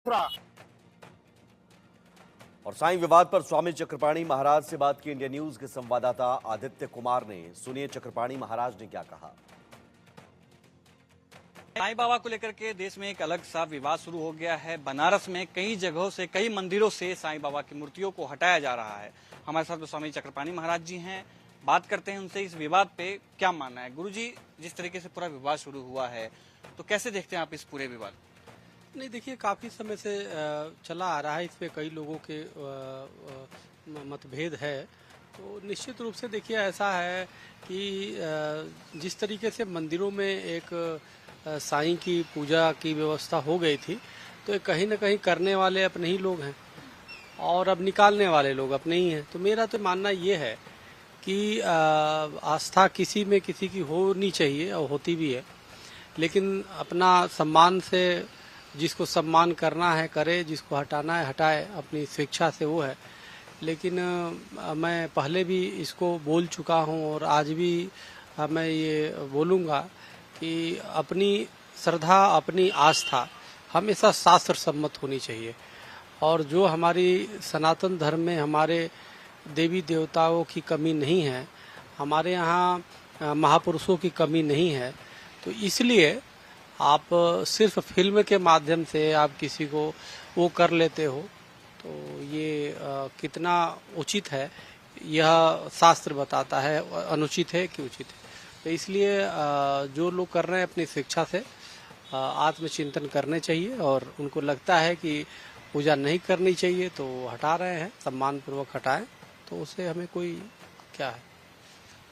मथुरा। और साईं विवाद पर स्वामी चक्रपाणी महाराज से बात की इंडिया न्यूज के संवाददाता आदित्य कुमार ने। सुनिए चक्रपाणी महाराज ने क्या कहा। साईं बाबा को लेकर के देश में एक अलग सा विवाद शुरू हो गया है। बनारस में कई जगहों से, कई मंदिरों से साईं बाबा की मूर्तियों को हटाया जा रहा है। हमारे साथ स्वामी चक्रपाणी महाराज जी हैं, बात करते हैं उनसे इस विवाद पे क्या मानना है। गुरुजी, जिस तरीके से पूरा विवाद शुरू हुआ है तो कैसे देखते हैं आप इस पूरे विवाद? नहीं, देखिए, काफ़ी समय से चला आ रहा है, इस पे कई लोगों के मतभेद है। तो निश्चित रूप से देखिए, ऐसा है कि जिस तरीके से मंदिरों में एक साईं की पूजा की व्यवस्था हो गई थी, तो कहीं ना कहीं करने वाले अपने ही लोग हैं और अब निकालने वाले लोग अपने ही हैं। तो मेरा तो मानना ये है कि आस्था किसी में किसी की होनी चाहिए और होती भी है, लेकिन अपना सम्मान से जिसको सम्मान करना है करे, जिसको हटाना है हटाए, अपनी स्वेच्छा से वो है। लेकिन मैं पहले भी इसको बोल चुका हूँ और आज भी मैं ये बोलूँगा कि अपनी श्रद्धा, अपनी आस्था हमेशा शास्त्र सम्मत होनी चाहिए। और जो हमारी सनातन धर्म में हमारे देवी देवताओं की कमी नहीं है, हमारे यहाँ महापुरुषों की कमी नहीं है, तो इसलिए आप सिर्फ फिल्म के माध्यम से आप किसी को वो कर लेते हो, तो ये कितना उचित है यह शास्त्र बताता है, अनुचित है कि उचित है। तो इसलिए जो लोग कर रहे हैं अपनी शिक्षा से आत्मचिंतन करने चाहिए, और उनको लगता है कि पूजा नहीं करनी चाहिए तो हटा रहे हैं, सम्मान पूर्वक हटाएं, तो उससे हमें कोई क्या है।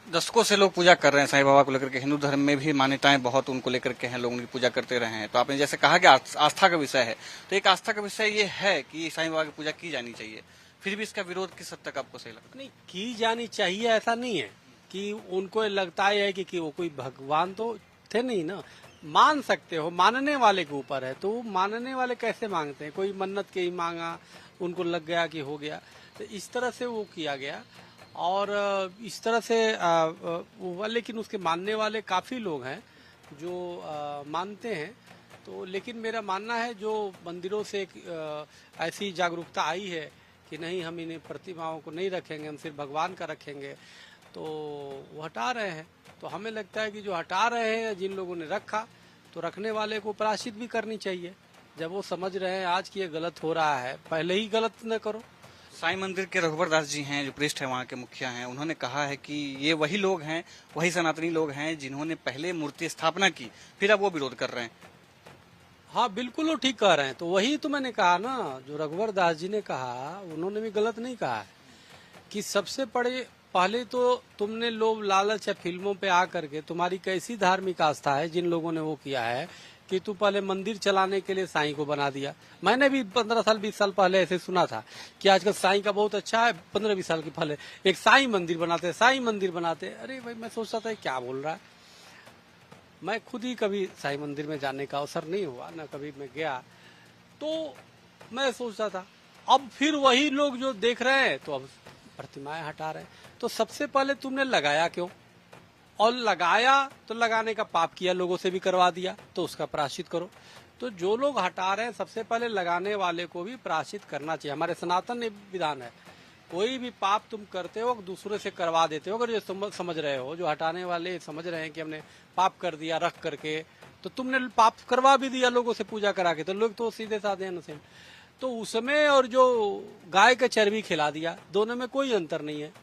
दशकों से लोग पूजा कर रहे हैं साईं बाबा को लेकर के। हिंदू धर्म में भी मान्यताएं बहुत उनको लेकर के हैं, लोग उनकी पूजा करते रहे हैं। तो आपने जैसे कहा कि आस्था का विषय है, तो एक आस्था का विषय ये है कि साईं बाबा की पूजा की जानी चाहिए, फिर भी इसका विरोध किस हद तक आपको सही लगता है? नहीं, की जानी चाहिए ऐसा नहीं है कि उनको लगता है कि वो कोई भगवान तो थे नहीं ना। मान सकते हो, मानने वाले के ऊपर है। तो मानने वाले कैसे मांगते हैं? कोई मन्नत के ही मांगा, उनको लग गया कि हो गया, तो इस तरह से वो किया गया और इस तरह से लेकिन उसके मानने वाले काफ़ी लोग हैं जो मानते हैं। तो लेकिन मेरा मानना है, जो मंदिरों से ऐसी जागरूकता आई है कि नहीं, हम इन्हें प्रतिमाओं को नहीं रखेंगे, हम सिर्फ भगवान का रखेंगे, तो वो हटा रहे हैं। तो हमें लगता है कि जो हटा रहे हैं, जिन लोगों ने रखा, तो रखने वाले को प्रायश्चित भी करनी चाहिए। जब वो समझ रहे हैं आज कि ये गलत हो रहा है, पहले ही गलत न करो। साईं मंदिर के रघुवर दास जी हैं, जो प्रेस्ट है वहाँ के मुखिया हैं, उन्होंने कहा है कि ये वही लोग हैं, वही सनातनी लोग हैं जिन्होंने पहले मूर्ति स्थापना की, फिर अब वो विरोध कर रहे हैं। हाँ, बिल्कुल वो ठीक कह रहे हैं। तो वही तो मैंने कहा ना, जो रघुवर दास जी ने कहा, उन्होंने भी गलत नहीं कहा है कि सबसे पहले तो तुमने लोभ लालच या फिल्मों पे आकर के तुम्हारी कैसी धार्मिक आस्था है, जिन लोगों ने वो किया है कि तू पहले मंदिर चलाने के लिए साईं को बना दिया। मैंने भी 15 साल 20 साल पहले ऐसे सुना था कि आजकल साईं का बहुत अच्छा है। 15-20 साल के पहले एक साईं मंदिर बनाते, साईं मंदिर बनाते। अरे भाई, मैं सोचता था क्या बोल रहा है। मैं खुद ही कभी साईं मंदिर में जाने का अवसर नहीं हुआ, ना कभी मैं गया, तो मैं सोचता था। अब फिर वही लोग जो देख रहे हैं, तो अब प्रतिमाएं हटा रहे हैं। तो सबसे पहले तुमने लगाया क्यों? और लगाया तो लगाने का पाप किया, लोगों से भी करवा दिया, तो उसका प्रायश्चित करो। तो जो लोग हटा रहे हैं, सबसे पहले लगाने वाले को भी प्रायश्चित करना चाहिए। हमारे सनातन विधान है, कोई भी पाप तुम करते हो दूसरे से करवा देते हो। अगर जो समझ रहे हो, जो हटाने वाले समझ रहे हैं कि हमने पाप कर दिया रख करके, तो तुमने पाप करवा भी दिया लोगों से पूजा करा के, तो लोग तो सीधे साधे इनोसेंट। तो उसमें और जो गाय का चर्बी खिला दिया, दोनों में कोई अंतर नहीं है।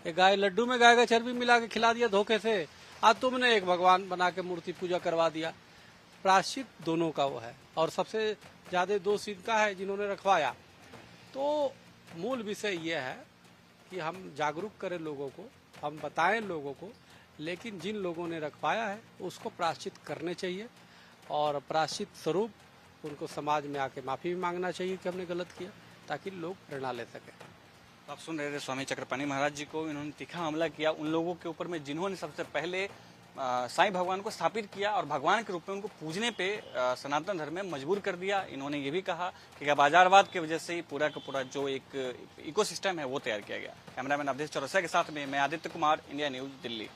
गाय लड्डू में गाय का चर्बी मिला के खिला दिया धोखे से, आज तुमने एक भगवान बना के मूर्ति पूजा करवा दिया। प्रायश्चित दोनों का वो है, और सबसे ज्यादा दोष इनका है जिन्होंने रखवाया। तो मूल विषय यह है कि हम जागरूक करें लोगों को, हम बताएं लोगों को, लेकिन जिन लोगों ने रखवाया है उसको प्रायश्चित करने चाहिए, और प्रायश्चित स्वरूप उनको समाज में आके माफी भी मांगना चाहिए कि हमने गलत किया, ताकि लोग प्रेरणा ले सकें। आप सुन रहे थे स्वामी चक्रपाणी महाराज जी को। इन्होंने तीखा हमला किया उन लोगों के ऊपर में जिन्होंने सबसे पहले साईं भगवान को स्थापित किया और भगवान के रूप में उनको पूजने पे सनातन धर्म में मजबूर कर दिया। इन्होंने ये भी कहा कि बाजारवाद की वजह से ही पूरा का पूरा जो एक इकोसिस्टम है वो तैयार किया गया। कैमरामैन अवधेश चौरसिया के साथ में मैं आदित्य कुमार, इंडिया न्यूज, दिल्ली।